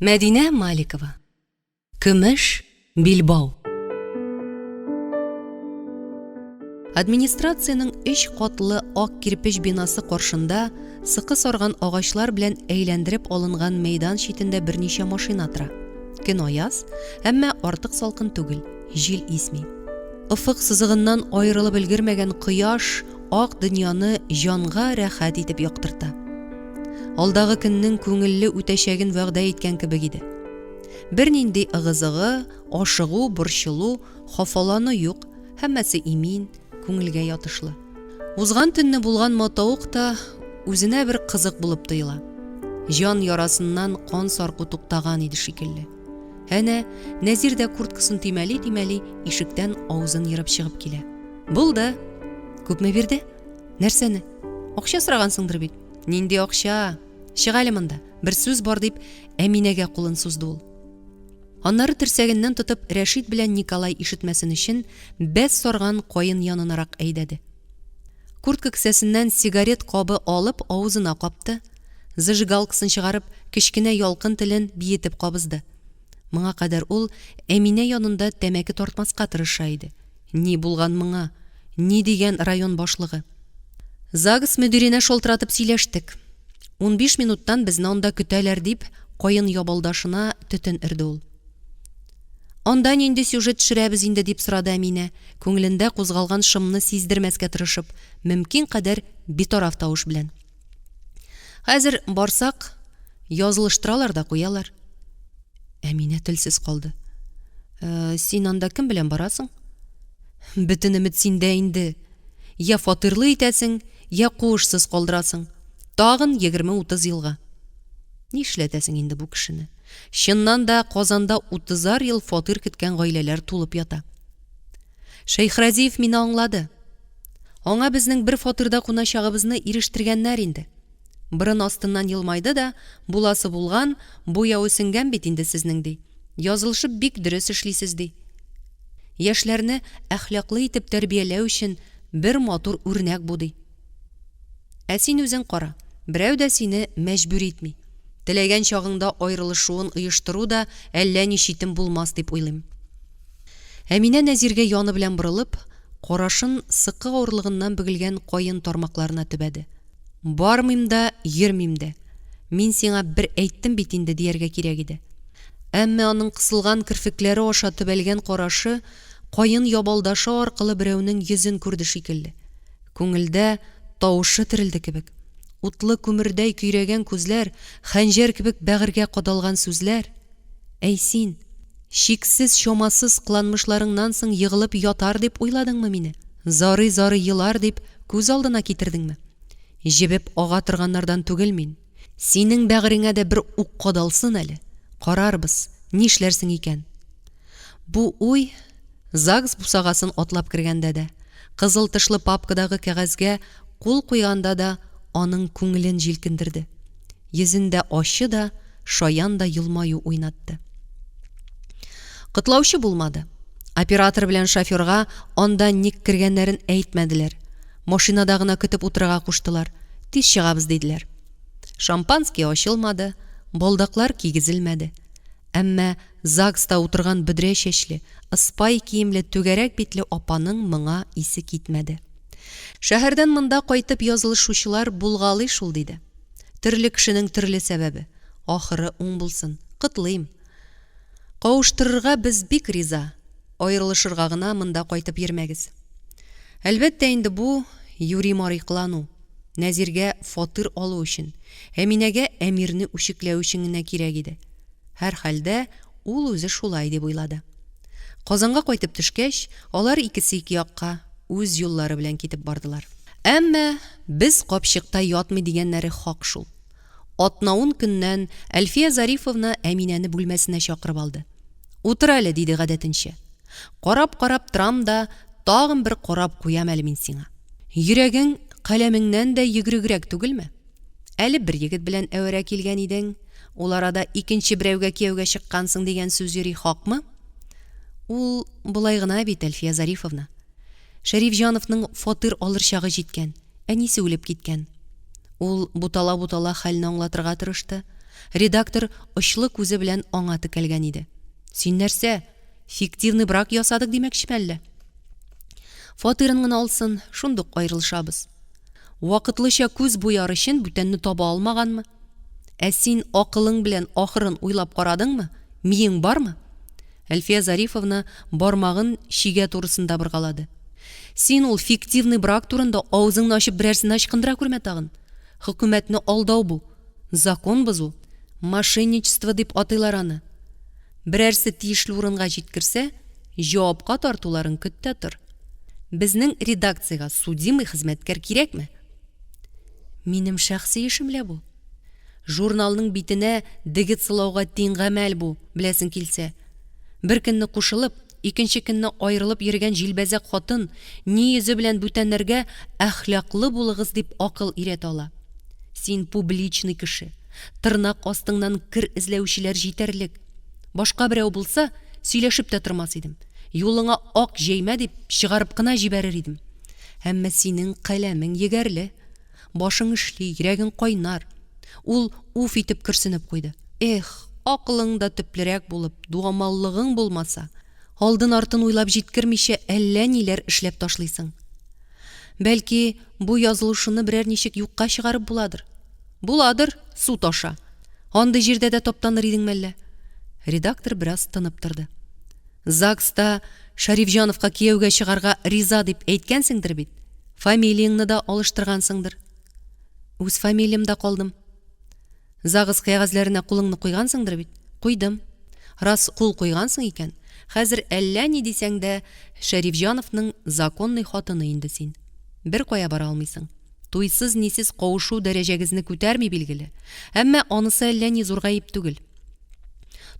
Мәдинә Маликова. Көмеш Билбау. Администрацияның 3 катлы ак кирпич бинасы каршында сыкы сарган агачлар белән әйләндереп алынган мәйдан читендә берничә машина тора. Көн аяз, әмма артык салкын түгел, җил исми. Офык сызыгыннан аерылып өлгермәгән кояш ак дөньяны җанга рәхәт итеп яктырта. Алдагы көннең күңелле үтәчәген вәгъдә иткән кебек иде. Бернинди ыгызыгы, ашыгу, борчылу, хафалану юк, һәммәсе имин, күңелгә ятышлы. Узган төнне булган матаук та үзенә бер кызык булып тоела. Җан ярасыннан кан сарку туктаган иде шикелле. Әнә Нәзир дә курткасын тимәли ишектән авызын ерып чыгып килә. Булды. Күпме бирде? Нәрсәне? Акча сорагансыңдыр бит. Нинди акча? Чык әле монда. Бер сүз бар дип Әминәгә кулын сузды ул. Аннары терсәгеннән тотып Рәшит белән Николай ишетмәсен өчен бәс сарган каен янынарак әйдәде. Куртка кесәсеннән сигарет кабы алып авызына капты. Зажигалкасын чыгарып, кечкенә ялкын телен биетеп кабызды. Моңа кадәр ул Әминә янында тәмәке тартмаска тырыша иде. Ни булган моңа? Ни дигән район башлыгы? Загс мөдиренә шалтыратып сөйләштек. 15 минуттан безне анда көтәләр дип, каен ябалдашына төтен ирде ул. Анда нинди сюжет төшерәбез инде дип сорады Әминә, күңелендә кузгалган шымны сиздермәскә тырышып, мөмкин кадәр битараф тавыш белән. Хәзер барсак, язылыштыралар да куялар. Әминә телсез калды. Син анда кем белән барасың? Бөтен өмет синдә инде. Я фатирлы итәсең, я куышсыз калдырасың. Тагын 20-30 елга. Ни эшләтәсең инде бу кешене? Чыннан да Казанда 30 ел фатир көткән гаиләләр тулып ята. Шәйхразиев мине аңлады. Аңа безнең бер фатирда куначагыбызны ирештергәннәр инде. Борын астыннан елмайды да, буласы булган, буяуы сеңгән бит инде сезнең ди. Язылышып бик дөрес эшлисез ди. Яшьләрне әхлаклы итеп тәрбияләү өчен бер матур үрнәк бу ди. Ә син үзең кара, берәү дә сине мәҗбүр итми. Теләгән чагыңда аерылышуын оештыру да әллә ничитем булмас дип уйлыйм. Әминә Нәзиргә яны белән борылып, карашын сыкы авырлыгыннан бөгелгән каен тармакларына төбәде. Бармыйм да, йөрмим дә. Мин сиңа бер әйттем бит инде дияргә кирәк иде. Әмма аның кысылган кирфекләре аша төбәлгән карашы каен ябалдашы аркылы берәүнең йөзен күрде шикелле. Күңелдә тавышы терелде кебек. Утлы күмердәй көйрәгән күзләр, хәнҗәр кебек бәгыргә кадалган сүзләр. Әй син, шиксез чамасыз кыланмышларыңнан соң егылып ятар дип уйладыңмы мине? Зары елар дип күз алдына китердеңме? Җебеп ага торганнардан түгел мин. Синең бәгыреңә дә бер ук кадалсын әле. Карарбыз, нишләрсең икән? Бу уй Загс бусагасын атлап кергәндә дә, кызыл тышлы папкадагы кәгазьгә кул куйганда да аның күңелен җилкендерде. Йөзендә ачы да, шаян да елмаю уйнатты. Кытлаучы булмады. Оператор белән шоферга анда ник кергәннәрен әйтмәделәр. Машинада гына көтеп утырырга куштылар. Тиз чыгабыз диделәр. Шампанский ачылмады, балдаклар кигезелмәде. Әмма Загста утырган бөдрә чәчле, ыспай киемле түгәрәк битле апаның моңа исе китмәде. Шәһәрдән монда кайтып язылышучылар булгалый шул диде. Төрле кешенең төрле сәбәбе. Ахыры уң булсын. Кытлыйм. Кавыштырырга без бик риза. Аерылышырга гына монда кайтып йөрмәгез. Әлбәттә инде бу юри марыйклану. Нәзиргә фатир алу өчен, Әминәгә әмирне үчекләү өчен генә кирәк иде. Һәр хәлдә ул үзе шулай дип уйлады. Казанга кайтып төшкәч, алар икесе ике якка үз юллары белән китеп бардылар. Әмма без капчыкта ятмый дигәннәре хак шул. Атнауын көннән Әлфия Зарифовна Әминәне бүлмәсенә чакырып алды. Утыр әле диде гадәтенчә. Карап торам да, тагын бер карап куям әле мин сиңа. Йөрәгең каләмеңнән дә йөгрегрәк түгелме? Әле бер егет белән әвәрә килгән идең, ул арада икенче берәүгә кияүгә чыккансың дигән сүз йөри хакмы? Ул булай гына бит, Әлфия Зарифовна. Шәриф Җановның фатир алыр чагы җиткән, әнисе үлеп киткән. Ул бутала хәлне аңлатырга тырышты. Редактор очлы күзе белән аңа текәлгән иде. Син нәрсә? Фиктивный брак ясадык димәкчеме әллә? Фатирын гына алсын, шундук аерылышабыз. Вакытлыча күз буяр өчен бүтәнне таба алмаганмы? Син акылың белән ахырын уйлап карадыңмы? Миең бармы? Әлфия Зарифовна бармагын шигә турысында быргалады. Син ул фиктивный брак турында авызыңны ачып берәрсен ачкындыра күрмә тагын. Хөкүмәтне алдау бу. Закон бозу. Мошенничество дип атыйлар аны. Берәрсе тиешле урынга җиткерсә, җавапка тартуларын көттә тор. Безнең редакциягә судимый хезмәткәр кирәкме? Минем шәхси эшем лә бу. Журналның битенә дигит сылауга тиң гамәл бу, беләсең килсә. Бер көнне кушылып, икенче көнне аерылып йөргән җилбәзәк хатын ни йөзе белән бүтәннәргә әхлаклы булыгыз дип акыл ирәт ала. Син публичный кеше. Тырнак астыңнан кир эзләүчеләр җитәрлек. Башка берәү булса, сөйләшеп тә тормас идем. Юлыңа ак җәймә дип чыгарып кына җибәрер идем. Әмма синең каләмең егәрле. Башың эшли, йөрәгең кайнар. Ул уф итеп көрсенеп куйды. Эх, акылың да төплерәк булып, дуамаллыгың булмаса, алдын артын уйлап җиткермичә әллә ниләр эшләп ташлыйсың. Бәлки, бу язылышуны берәр ничек юкка чыгарып буладыр. Буладыр, су таша. Андый җирдә дә таптаныр идең мәллә. Редактор бераз тынып торды. ЗАГСта Шарифҗановка кияүгә чыгарга риза дип әйткәнсеңдер бит. Фамилияңны да алыштыргансыңдыр. Үз фамилиямда калдым. ЗАГС кәгазьләренә кулыңны куйгансыңдыр бит. Куйдым. Раз кул куйгансың икән, хәзер әллә ни дисәң дә Шарифҗановның законный хатыны инде син. Бер кая бара алмыйсың. Туйсыз нисез кавышу дәрәҗәгезне күтәрми билгеле. Әмма анысы әллә ни зур гаип түгел.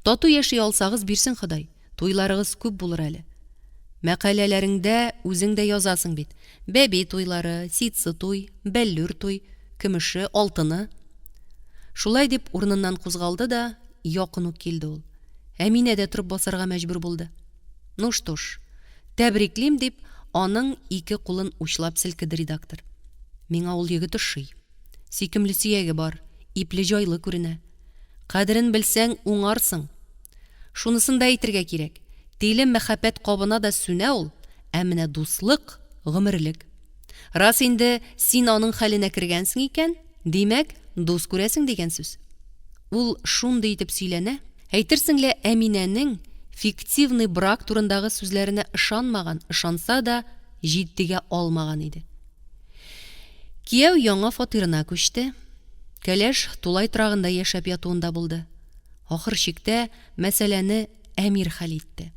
Тату яши алсагыз бирсен Ходай. Туйларыгыз күп булыр әле. Мәкаләләреңдә үзең дә язасың бит. Бәби туйлары, ситсы туй, бәллүр туй, көмеше, алтыны. Шулай дип урыныннан кузгалды да, якын ук килде ул. Әминә дә торып басарга мәҗбүр булды. Ну что ж, тәбриклим дип, аның ике кулын учлап селкеде редактор. Миңа ул егет ошый. Сөйкемле сөяге бар, ипле җайлы күренә. Кадерен белсәң уңарсың. Шунысын да әйтергә кирәк. Тиле мәхәббәт кабына да сүнә ул, ә менә дуслык гомерлек. Раз инде син аның хәленә кергәнсең икән, димәк, дус күрәсең дигән сүз. Ул шундый итеп сөйләнә, әйтерсең лә Әминәнең фиктивный брак турындагы сүзләренә ышанмаган, ышанса да җиттегә алмаган иде. Кияү яңа фатирына күчте. Кәләш тулай торагында яшәп ятуында булды. Ахыр чиктә мәсьәләне Әмир хәл итте.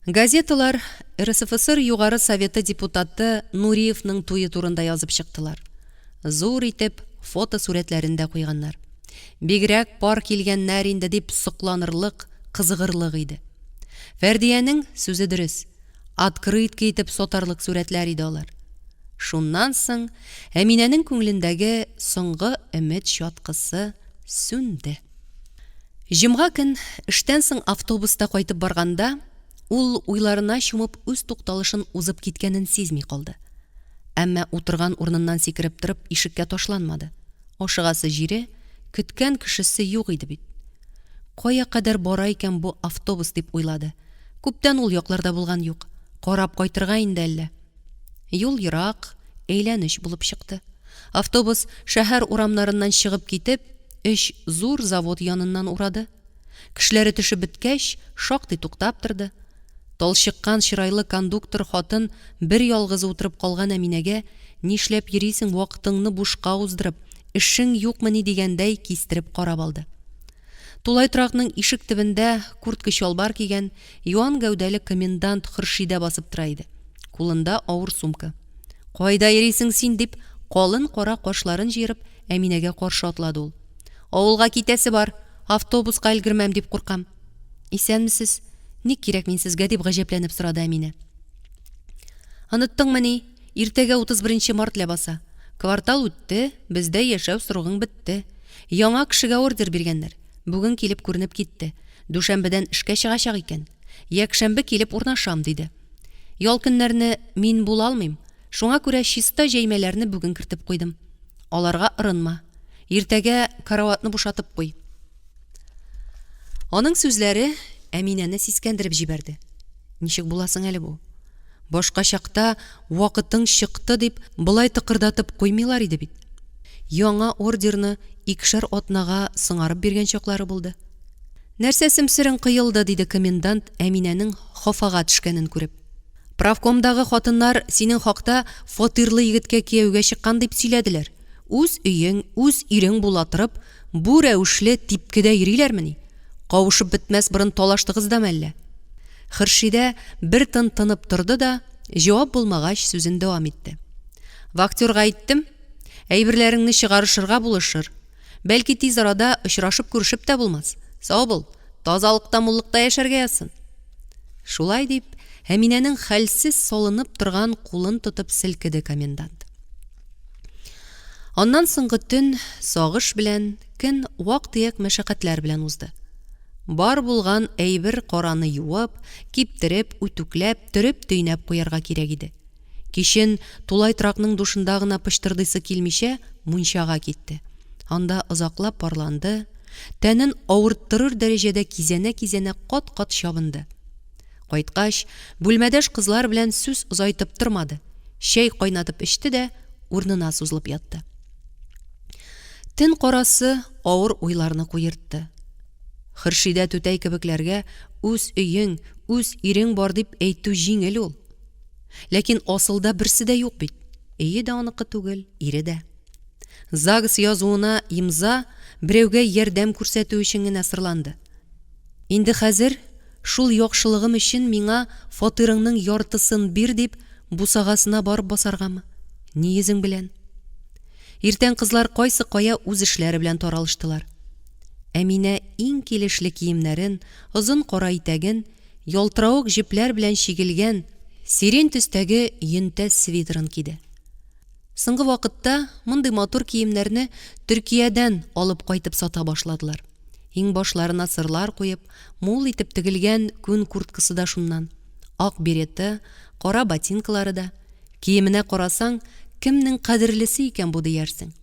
Газеталар РСФСР Югары Советы депутаты Нуриевның туйы турында язып чыктылар. Зур итеп фото сурәтләрендә куйганнар. Бигрәк пар килгәннәр инде дип сокланырлык, кызыгырлык иде. Фәрдиянең сүзе дөрес. Открытка итеп сатарлык сурәтләр иде алар. Шуннан соң Әминәнең күңелендәге соңгы өмет чаткысы сүнде. Җомга көн эштән соң автобуста кайтып барганда, ул уйларына чумып үз тукталышын узып киткәнен сизми калды. Әмма утырган урыныннан сикереп торып ишеккә ташланмады. Ашыгасы җире, көткән кешесе юк иде бит. Кая кадәр бара икән бу автобус дип уйлады. Күптән ул якларда булган юк. Карап кайтырга инде әллә. Юл ерак, әйләнеш булып чыкты. Автобус шәһәр урамнарыннан чыгып китеп, 3 зур завод яныннан урады. Кешеләре төшеп беткәч, шактый туктап торды. Талчыккан чырайлы кондуктор хатын бер ялгыз утырып калган Әминәгә, нишләп йөрисең вакытыңны бушка уздырып, эшең юкмыни дигәндәй кистереп карап алды. Тулай торакның ишек төбендә куртка чалбар кигән юан гәүдәле комендант Хөршидә басып тора иде. Кулында авыр сумка. Кайда йөрисең син дип, калын кара кашларын җыерып, Әминәгә каршы атлады ул. Авылга китәсе бар, автобуска өлгермәм дип куркам. Исәнмесез? Ник кирәк мин сезгә дип гаҗәпләнеп сорады Әминә. Оныттыңмыни? Иртәгә 31 март ләбаса. Квартал үтте, бездә яшәү срогың бетте. Яңа кешегә ордер биргәннәр. Бүген килеп күренеп китте. Дүшәмбедән эшкә чыгачак икән. Якшәмбе килеп урнашам диде. Ял көннәрне мин була алмыйм. Шуңа күрә чиста җәймәләрне бүген кертеп куйдым. Аларга ырынма. Иртәгә караватны бушатып куй. Аның сүзләре Әминәне сискәндереп җибәрде. Ничек буласың әле бу? Башка чакта вакытың чыкты дип болай тыкырдатып куймыйлар иде бит. Яңа ордерны икешәр атнага сыңарып биргән чаклары булды. Нәрсә семсерең кыелды, диде комендант Әминәнең хафага төшкәнен күреп. Правкомдагы хатыннар синең хакта фатирлы егеткә кияүгә чыккан дип сөйләделәр. Үз өең, үз ирең була торып, бу рәвешле типкедә йөриләрмени? Кавышып бетмәс борын талаштыгыз да мәллә? Хөршидә бер тынып торды да, җавап булмагач сүзен дәвам итте. Вахтерга әйттем, әйберләреңне чыгарышырга булышыр. Бәлки тиз арада очрашып күрешеп тә булмас. Сау бул, тазалыкта, муллыкта яшәргә язсын. Шулай дип, Әминәнең хәлсез салынып торган кулын тотып селкеде комендант. Аннан соңгы төн сагыш белән, көн вак-төяк мәшәкатьләр белән узды. Бар булган әйбер караны юып, киптереп, үтүкләп, төреп төйнәп куярга кирәк иде. Кичен Тулай тракның душында гына пыштырдысы килмичә, мунчага китте. Анда озаклап парланды, тәнен авырттырыр дәрәҗәдә кизәнә-кизәнә кат-кат чабынды. Кайткач, бүлмәдәш кызлар белән сүз озайтып тормады. Чәй кайнатып эчте дә урынына сузылып ятты. Төн карасы авыр уйларны куертты. Хөршидә түтәй кебекләргә үз өең, үз ирең бар дип әйтү җиңел ул. Ләкин асылда берсе дә юк бит. Өе дә аныкы түгел, ире дә. ЗАГС язуына имза берәүгә ярдәм күрсәтү өчен генә сырланды. Инде хәзер шул яхшылыгым өчен миңа фатирыңның яртысын бир дип бусагасына барып басаргамы? Ни йөзең белән? Иртән кызлар кайсы кая үз эшләре белән таралыштылар. Әминә иң килешле киемнәрен, озын кара итәген, ялтыравык җепләр белән чигелгән сирен төстәге йөнтәс свитерын киде. Соңгы вакытта мондый матур киемнәрне Төркиядән алып кайтып сата башладылар. Иң башларына сырлар куеп, мул итеп тегелгән күн курткасы да шуннан. Ак береты, кара ботинкалары да. Киеменә карасаң, кемнең кадерлесе икән бу диярсең.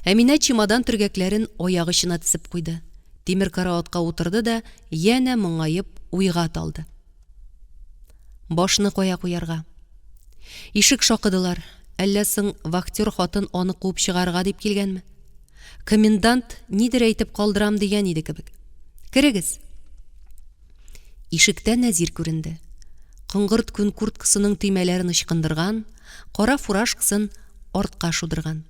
Әминә чемодан төргәкләрен аяк очына тисеп куйды. Тимер караватка утырды да, янә моңаеп уйга талды. Башны кая куярга? Ишек шакыдылар. Әллә соң вахтер хатын аны куып чыгарга дип килгәнме? Комендант нидер әйтеп калдырам дигән иде кебек. Керегез. Ишектә Нәзир күренде. Кыңгырт күн курткасының төймәләрен ычкындырган, кара фуражкасын артка шудырган.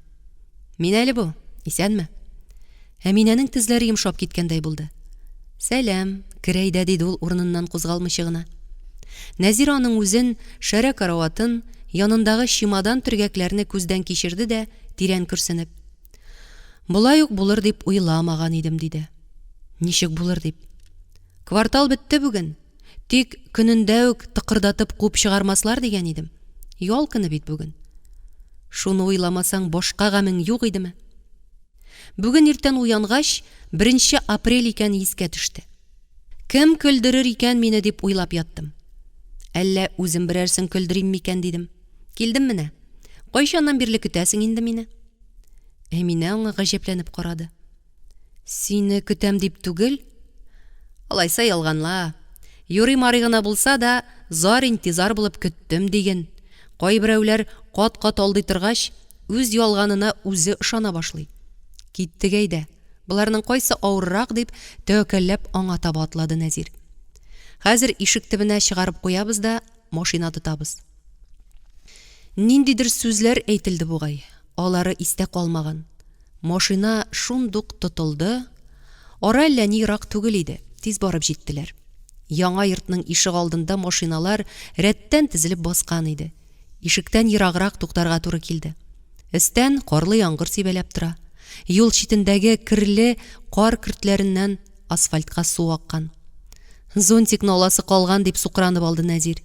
Мин әле бу, исәнме? Әминәнең тезләре йомшап киткәндәй булды. Сәлам, керәйдә, диде ул урыныннан кузгалмыйча гына. Нәзир аның үзен, шәрә караватын, янындагы чемодан төргәкләрне күздән кичерде дә, тирән күрсенеп: Булай ук булыр дип уйламаган идем, диде. Ничек булыр дип? Квартал бетте бүген. Тик көнендә үк тыкырдатып куып чыгармаслар дигән идем. Ял көне бит бүген. Шуны уйламасаң башка гамең юк идеме? Бүген иртән уянгач, 1 апрель икән искә төште. Кем көлдерер икән мине дип уйлап яттым. Әллә үзем берәрсен көлдерим микән дидем. Килдем менә. Кайчаннан бирле көтәсең инде мине? Әминә аңа гаҗәпләнеп карады. Сине көтәм дип түгел? Алайса ялганла. Юри марыгына булса да, зар-интизар булып көттем диген. Кайберәүләр кат-кат алдый торгач, үз ялганына үзе ышана башлый. Киттек әйдә. Буларның кайсы авыррак дип тәвәккәлләп аңа таба атлады Нәзир. Хәзер ишек төбенә чыгарып куябыз да машина тотабыз. Ниндидер сүзләр әйтелде бугай. Алары истә калмаган. Машина шундук тотылды. Ара әллә нирак түгел иде. Тиз барып җиттеләр. Яңа йортның ишек алдында машиналар рәттән тезелеп баскан иде. Ишектән ераграк туктарга туры килде. Өстән карлы яңгыр сибәләп тора. Юл читендәге кирле кар кертләреннән асфальтка су аккан. Зонтикны аласы калган дип сукранып алды Нәзир.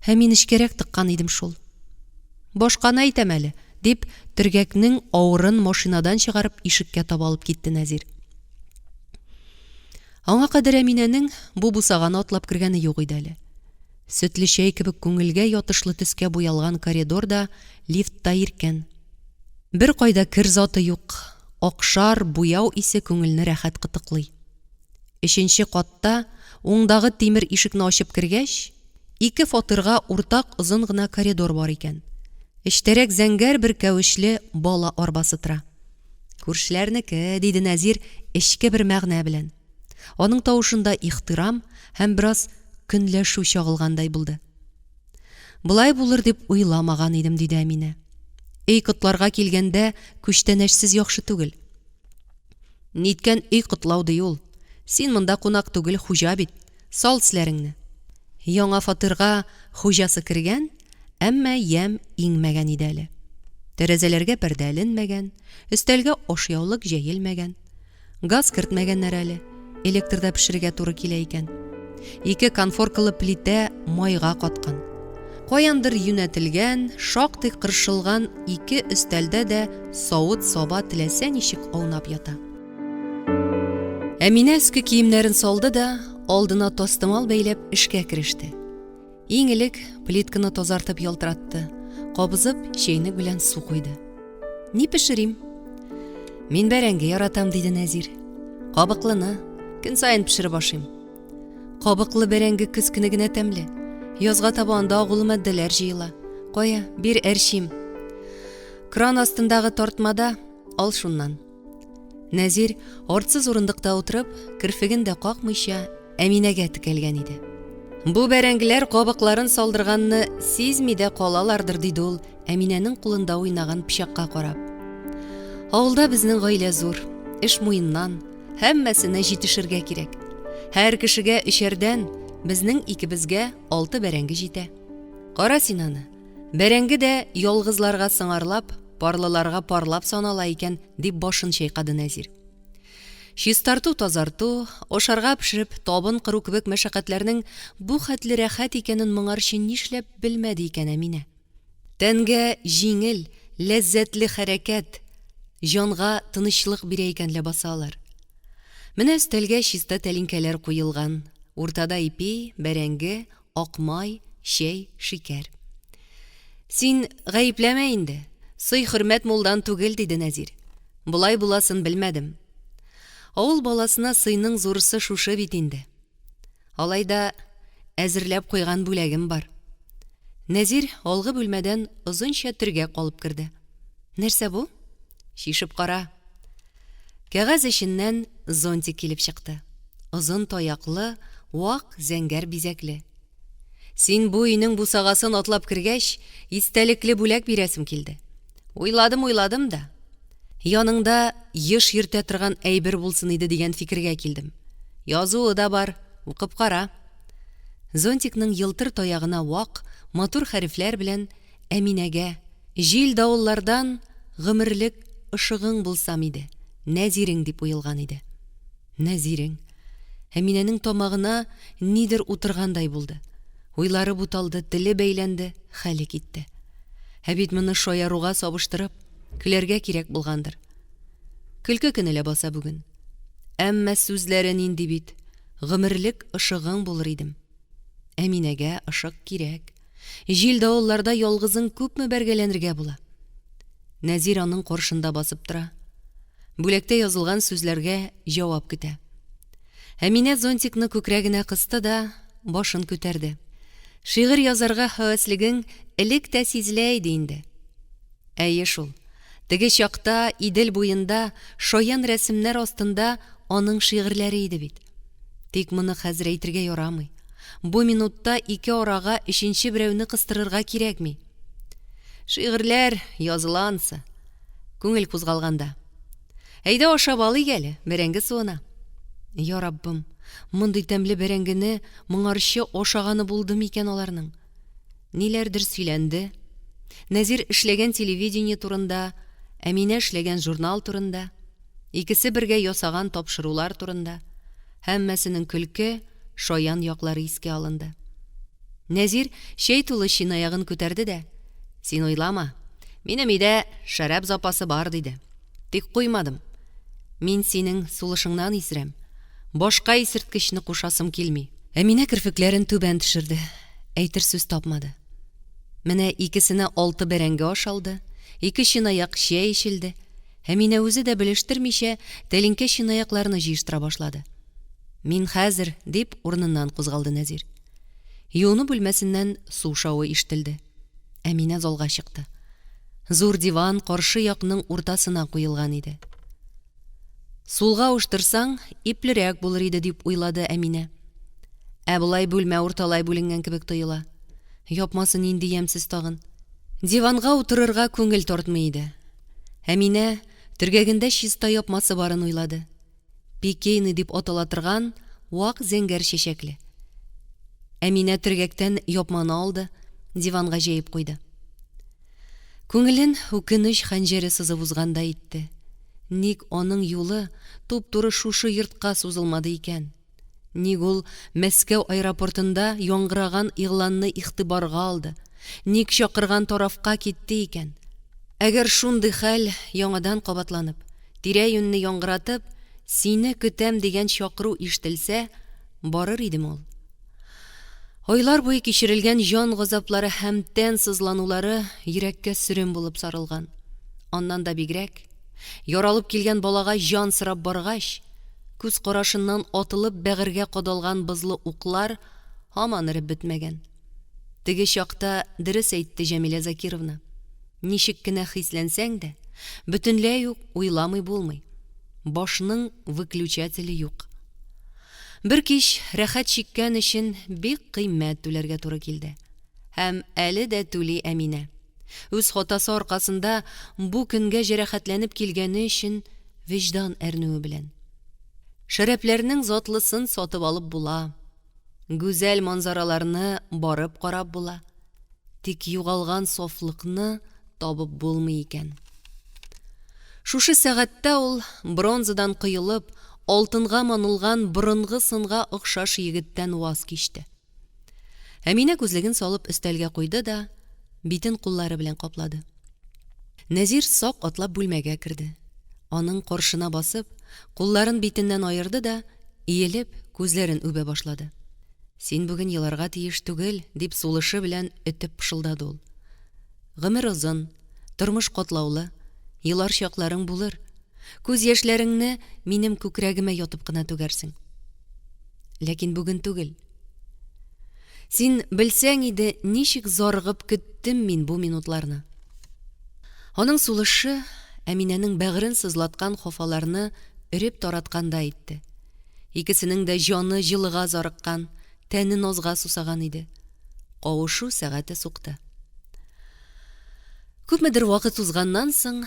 Мин эчкәрәк тыккан идем шул. Башканы әйтәм әле, дип төргәкнең авырын машинадан чыгарып ишеккә таба алып китте Нәзир. Аңа кадәр Әминәнең бу бусаганы атлап кергәне юк иде әле. Сөтле чәй кебек күңелгә ятышлы төскә буялган коридорда лифтта иркән. Бер кайда кер заты юк. акшар буяу исе күңелне рәхәт кытыклый. 3нче катта уңдагы тимер ишекне ачып кергәч, 2 фатирга уртак озын гына коридор бар икән. Эчтәрәк зәңгәр бер кәвешле бала арбасы тора. Күршеләрнеке, диде Нәзир эчке бер мәгънә белән. Аның тавышында ихтирам һәм бераз көнләшү чагылгандай булды. Булай булыр дип уйламаган идем, диде Әминә. Өй котларга килгәндә күчтәнәшсез яхшы түгел. Ниткән өй котлау ди ул. Син монда кунак түгел, хуҗа бит. Сал тисләреңне. Яңа фатирга хуҗасы кергән, әмма ям иңмәгән иде әле. Тәрәзәләргә пәрдәленмәгән, өстәлгә ашъяулык җәелмәгән. Газ кертмәгәннәр әле. Электрда пешерергә туры килә икән. 2 конфоркалы плитә майга каткан. Каяндыр юнәтелгән, шактый кыршылган 2 өстәлдә дә савыт саба теләсә ничек аунап ята. Әминә өске киемнәрен салды да, алдына тастымал бәйләп эшкә кереште. Иң элек плитканы тазартып ялтыратты, кабызып чәйнек белән су куйды. Ни пешерим? Мин бәрәңге яратам, диде Нәзир. Кабыклыны, көн сайын пешереп ашыйм. Кабыклы бәрәңге көз көне генә тәмле. Язга таба анда агулы матдәләр җыела. Кая, бир әршим. Кран астындагы тартмада, ал шуннан. Нәзир артсыз урындыкта утырып, кирфеген дә какмыйча Әминәгә текәлгән иде. Бу бәрәңгеләр кабыкларын салдырганны сизми дә калалардыр, диде ул Әминәнең кулында уйнаган пычакка карап. Авылда безнең гаилә зур, эш муеннан, һәммәсенә җитешергә кирәк. Һәр кешегә эчәрдән безнең икебезгә 6 бәрәңге җитә. Кара син аны. Бәрәңге дә ялгызларга сыңарлап, парлыларга парлап санала икән, дип башын чайкады Нәзир. Чистарту, тазарту, ашарга пешереп, табын кыру кебек мәшәкатьләрнең бу хәтле рәхәт икәнен моңарчы нишләп белмәде икән Әминә. Тәнгә җиңел, ләззәтле хәрәкәт, җанга тынычлык бирә икән ләбасалар. Менә өстәлгә чиста тәлинкәләр куелган. Уртада ипи, бәрәңге, акмай, чәй, шикәр. Син гаепләмә инде. Сый хөрмәт мулдан түгел, диде Нәзир. Булай буласын белмәдем. Авыл баласына сыйның зурысы шушы бит инде. Алайда әзерләп куйган бүләгем бар. Нәзир алгы бүлмәдән озынча төргә калып керде. Нәрсә бу? Шишеп кара. Кәгазь эченнән зонтик килеп чыкты. Озын таяклы, вак зәңгәр бизәкле. Син бу өйнең бусагасын атлап кергәч, истәлекле бүләк бирәсем килде. Уйладым да. Яныңда еш йөртә торган әйбер булсын иде дигән фикергә килдем. Язуы да бар, укып кара. Зонтикның йылтыр таягына вак, матур хәрефләр белән Әминәгә, җил давыллардан гомерлек ышыгың булсам иде, Нәзирең дип уелган иде. Нәзирең. Әминәнең тамагына нидер утыргандай булды. Уйлары буталды, теле бәйләнде, хәле китте. Бит моны шаяруга сабыштырып, көләргә кирәк булгандыр. Көлке көне лә баса бүген. Әмма сүзләре нинди бит, гомерлек ышыгың булыр идем. Әминәгә ышык кирәк. Җил давылларда ялгызың күпме бәргәләнергә була. Нәзир аның каршында басып тора. Бүләктә язылган сүзләргә җавап көтә. Әминә зонтикны күкрәгенә кысты да башын күтәрде. Шигырь язарга һәвәслегең элек тә сизелә иде инде. Әйе шул. Теге чакта Идел буенда шаян рәсемнәр астында аның шигырьләре иде бит. Тик моны хәзер әйтергә ярамый. Бу минутта 2 арага 3нче берәүне кыстырырга кирәкми. Шигырьләр язылансы. Күңел кузгалганда. Әйдә ашап алыйк әле, бәрәңге суына. Я Раббым, мондый тәмле бәрәңгене моңарчы ашаганы булды микән аларның? Ниләрдер сөйләнде. Нәзир эшләгән телевидение турында, Әминә эшләгән журнал турында, икесе бергә ясаган тапшырулар турында, һәммәсенең көлке, шаян яклары искә алынды. Нәзир чәй тулы чинаягын күтәрде дә, син уйлама, минем өйдә шәраб запасы бар, диде. Тик куймадым. Мин синең сулышыңнан исерәм. Башка исерткечне кушасым килми. Әминә кирфекләрен түбән төшерде. Әйтер сүз тапмады. Менә икесенә 6 бәрәңге ашалды, 2 чинаяк чәй эчелде. Әминә үзе дә белештермичә тәлинкә чынаякларны җыештыра башлады. Мин хәзер, дип урыныннан кузгалды Нәзир. Юыну бүлмәсеннән су шавы ишетелде. Әминә залга чыкты. Зур диван каршы якның уртасына куелган иде. Сулга уштырсаң, иплерәк булыр иде дип уйлады Әминә. Булай бүлмә урталай бүленгән кебек тоела. Япмасын инде ямсыз тагын. Диванга утырырга күңел тартмый иде. Әминә төргәгендә чиста япмасы барын уйлады. Пикейны дип атала торган вак зәңгәр чәчәкле. Әминә төргәктән япманы алды, диванга җәеп куйды. Күңелен үкенеч хәнҗәре сызып узганда итте. Ник аның юлы туп-туры шушы йортка сузылмады икән? Ник ул Мәскәү аэропортында яңгыраган игъланны игътибарга алды? Ник чакырган тарафка китте икән? Әгәр шундый хәл яңадан кабатланып, тирә-юньне яңгыратып, сине көтәм дигән чакыру ишетелсә, барыр идем ул. Айлар буе кичерелгән җан газаплары һәм тән сызланулары йөрәккә сүрем булып сарылган. Аннан да бигрәк, яралып килгән балага җан сырап баргач, күз карашыннан атылып бәгыргә кадалган бызлы уклар һаман иреп бетмәгән. Теге чакта дөрес әйтте Җәмилә Закировна. Ничек кенә хисләнсәң дә, бөтенләй үк уйламый булмый. Башның выключателе юк. Бер кич рәхәт чиккән өчен бик кыйммәт түләргә туры килде. Һәм әле дә түли Әминә. Үз хатасы аркасында бу көнгә җәрәхәтләнеп килгәне өчен виждан әрнүе белән. Шәрәпләрнең затлысын сатып алып була. Гүзәл манзараларны барып карап була. Тик югалган сафлыкны табып булмый икән. Шушы сәгатьтә ул бронзадан кыелып, алтынга манылган борынгы сынга охшаш егеттән ваз кичте. Әминә күзлеген салып өстәлгә куйды да, битен куллары белән каплады. Нәзир сак атлап бүлмәгә керде. Аның каршына басып, кулларын битеннән айырды да, иелеп, күзләрен үбә башлады. Син бүген еларга тиеш түгел, дип сулышы белән өтеп пышылдады ул. Гомер озын, тормыш катлаулы, елар чакларың булыр. Күз яшьләреңне минем күкрәгемә ятып кына түгәрсең. Ләкин бүген түгел. Син белсәң иде, ничек зарыгып көттем мин бу минутларны. Аның сулышы Әминәнең бәгырен сызлаткан хафаларны өреп таратканда итте. Икесенең дә җаны җылыга зарыккан, тәне назга сусаган иде. Кавышу сәгате сукты. Күпмедер вакыт узганнан соң,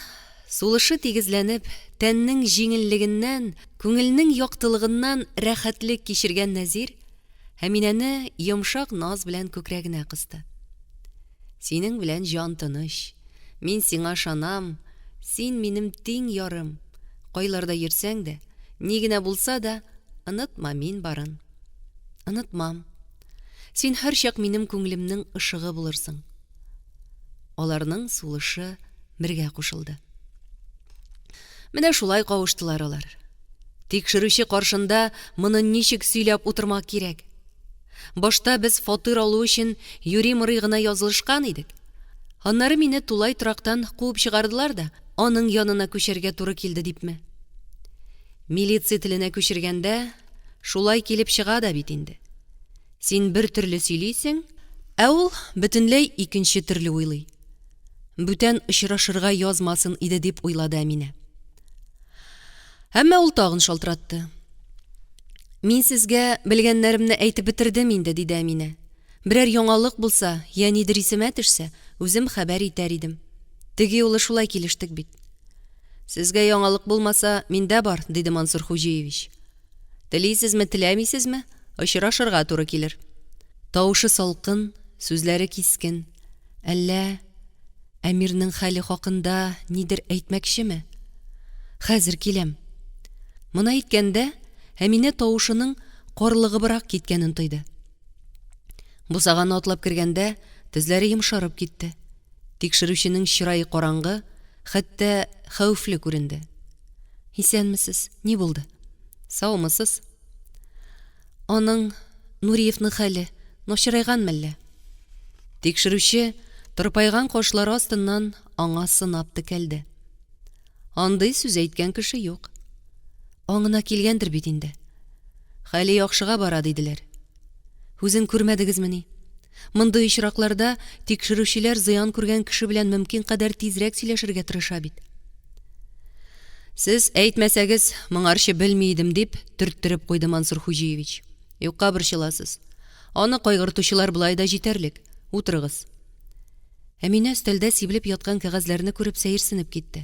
сулышы тигезләнеп, тәннең җиңеллегеннән, күңелнең яктылыгыннан рәхәтлек кичергән Нәзир Әминәне йомшак наз белән күкрәгенә кысты. Синең белән җан тыныч. Мин сиңа ышанам. Син минем тиң ярым. Кайларда йөрсәң дә, ни генә булса да, онытма мин барын. Онытмам. Син һәрчак минем күңелемнең ышыгы булырсың. Аларның сулышы бергә кушылды. Менә шулай кавыштылар алар. Тикшерүче каршында моны ничек сөйләп утырмак кирәк? Башта без фатир алу өчен юри-морый гына язылышкан идек. Аннары мине тулай торактан куып чыгардылар да, аның янына күчәргә туры килде дипме? Милиция теленә күчергәндә шулай килеп чыга да бит инде. Син бер төрле сөйлисең, ә ул бөтенләй икенче төрле уйлый. Бүтән очрашырга язмасын иде дип уйлады Әминә. Әмма ул тагын шалтыратты. Мин сезгә белгәннәремне әйтеп бетердем инде, диде Әминә. Берәр яңалык булса, я нидер исемә төшсә, үзем хәбәр итәр идем. Теге юлы шулай килештек бит. Сезгә яңалык булмаса, миндә бар, диде Мансур Хуҗиевич. Телисезме, теләмисезме, очрашырга туры килер. Тавышы салкын, сүзләре кискен. Әллә Әмирнең хәле хакында нидер әйтмәкчеме? Хәзер киләм. Моны әйткәндә, Әминә тавышының карлыгыбрак киткәнен тойды. Бусаган атлап кергәндә, тезләре йомшарып китте. Тикшерүченең чырае караңгы, хәтта хәүфле күренде. Исәнмесез, ни булды? Саумысыз? Аның Нуриевның хәле начарайган мәллә? Тикшерүче тырпайган кашлары астыннан аңа сынап текәлде. Андый сүз әйткән кеше юк. Аңына килгәндер бит инде. Хәле яхшыга бара диделәр. Үзен күрмәдегезмени? Мондый очракларда тикшерүчеләр зыян күргән кеше белән мөмкин кадәр тизрәк сөйләшергә тырыша бит. Сез әйтмәсәгез, моңарчы белми идем дип төрттөреп куйды Мансур Хуҗиевич. Юкка борчыласыз. Аны кайгыртучылар булай да җитәрлек. Утырыгыз. Әминә өстәлдә сибелеп яткан кәгазьләрне күреп сәерсенеп китте.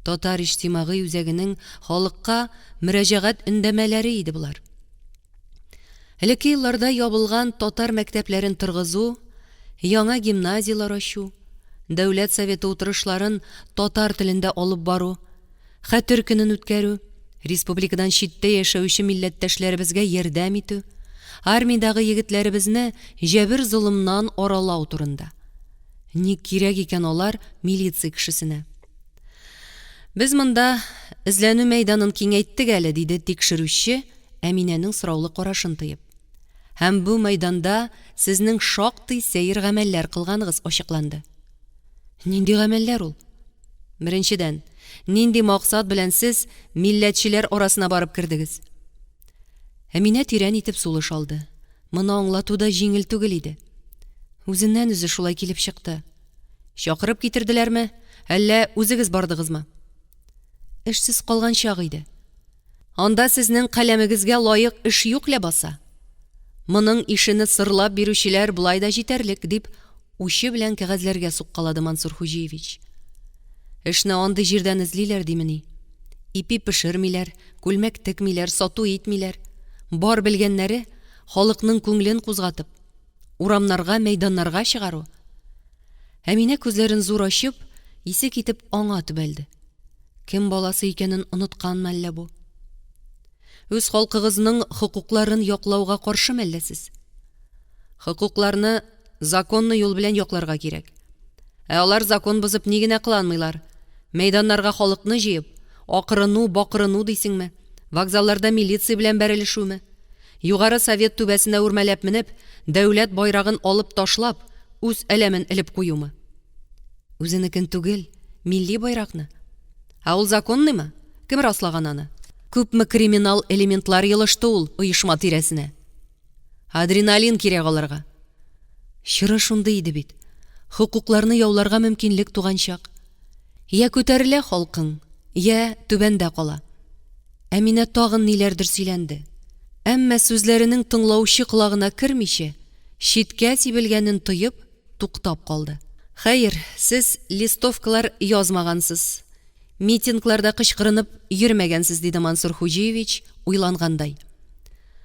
Татар иҗтимагый үзәгенең халыкка мөрәҗәгать өндәмәләре иде булар. Элекке елларда ябылган татар мәктәпләрен торгызу, яңа гимназиялар ачу, дәүләт советы утырышларын татар телендә алып бару, Хәтер көнен үткәрү, республикадан читтә яшәүче милләттәшләребезгә ярдәм итү, армиядагы егетләребезне җәбер золымнан аралау турында. Ник кирәк икән алар милиция кешесенә? Без монда эзләнү мәйданын киңәйттек әле, диде тикшерүче Әминәнең сораулы карашын тыеп. Һәм бу мәйданда сезнең шактый сәер гамәлләр кылганыгыз ачыкланды. Нинди гамәлләр ул? Беренчедән, нинди максат белән сез милләтчеләр арасына барып кирдегез? Әминә тирән итеп сулыш алды. Моны аңлату да җиңел түгел иде. Үзеннән үзе шулай килеп чыкты. Чакырып китерделәрме, әллә үзегез бардыгызмы? Эшсез калган чак иде. Анда сезнең каләмегезгә лаек эш юк ләбаса. Моның ишене сырлап бирүчеләр булай да җитәрлек, дип учы белән кәгазьләргә суккалады Мансур Хуҗиевич. Эшне андый җирдән эзлиләр димени. Ипи пешермиләр, күлмәк текмиләр, сату итмиләр. Бар белгәннәре халыкның күңлен кузгатып, урамнарга, мәйданнарга чыгару. Әминә күзләрен зур ачып, исе китеп аңа төбәлде. Кем баласы икәнен онытканмы әллә бу? Үз халкыгызның хокукларын яклауга каршы мәллә сез? Хокукларны законны юл белән якларга кирәк. Алар закон бозып ни генә кыланмыйлар. Мәйданнарга халыкны җыеп, акырыну, бакырыну дисеңме? Вокзалларда милиция белән бәрелешүме? Югары совет түбәсенә үрмәләп менеп, дәүләт байрагын алып ташлап, үз әләмен элеп куюмы? Үзенекен түгел, милли байракны. Ул законнымы? Кем раслаган аны? Күпме криминал элементлар йылышты ул оешма тирәсенә. Адреналин кирәк аларга. Чыры шундый иде бит. Хукукларны яуларга мөмкинлек туганчак. Я күтәрелә халкың, я түбәндә кала. Әминә тагын ниләрдер сөйләнде. Әмма сүзләренең тыңлаучы колагына кермичә, читкә сибелгәнен тоеп, туктап калды. Хәер, сез листовкалар язмагансыз. Митингларда кычкырынып йөрмәгәнсез, диде Мансур Хуҗиевич уйлангандай.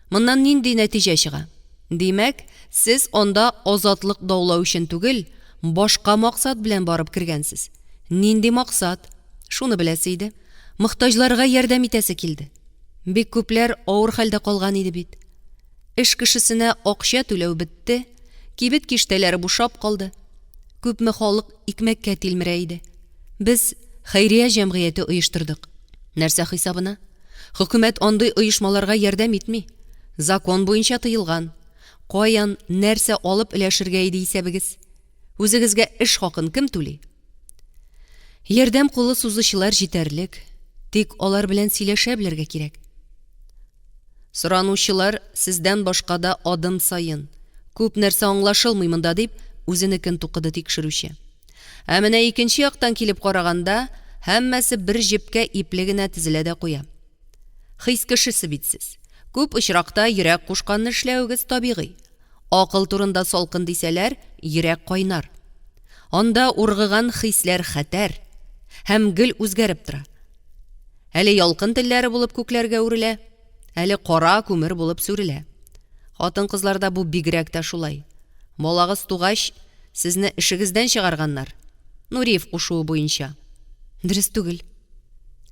Моннан нинди нәтиҗә чыга? Димәк, сез анда азатлык даулау өчен түгел, башка максат белән барып кергәнсез. Нинди максат? Шуны беләсе иде. Мохтаҗларга ярдәм итәсе килде. Бик күпләр авыр хәлдә калган иде бит. Эш кешесенә акча түләү бетте, кибет киштәләре бушап калды. Күпме халык икмәккә тилмерә иде. Без хәйрия җәмгыяте оештырдык. Нәрсә хисабына? Хөкүмәт андый оешмаларга ярдәм итми. Закон буенча тыелган. Каян, нәрсә алып өләшергә иде исәбегез? Үзегезгә эш хакын кем түли? Ярдәм кулы сузучылар җитәрлек, тик алар белән сөйләшә белергә кирәк. Соранучылар сездән башка да адым сайын. Күп нәрсә аңлашылмый монда, дип үзенекен тукыды тикшерүче. Ә менә икенче яктан килеп караганда, һәммәсе бер җепкә ипле генә тезелә дә куя. Хис кешесе битсез. Күп очракта йөрәк кушканны эшләүгез табигый. Акыл турында салкын дисәләр, йөрәк кайнар. Анда ургыган хисләр хәтәр һәм гел үзгәреп тора. Әле ялкын телләре булып күкләргә үрелә, әле кара күмер булып сүрелә. Хатын-кызларда бу бигрәк тә шулай. Балагыз тугач, сезне эшегездән чыгарганнар. Нуриев кушуы буенча. Дөрес түгел.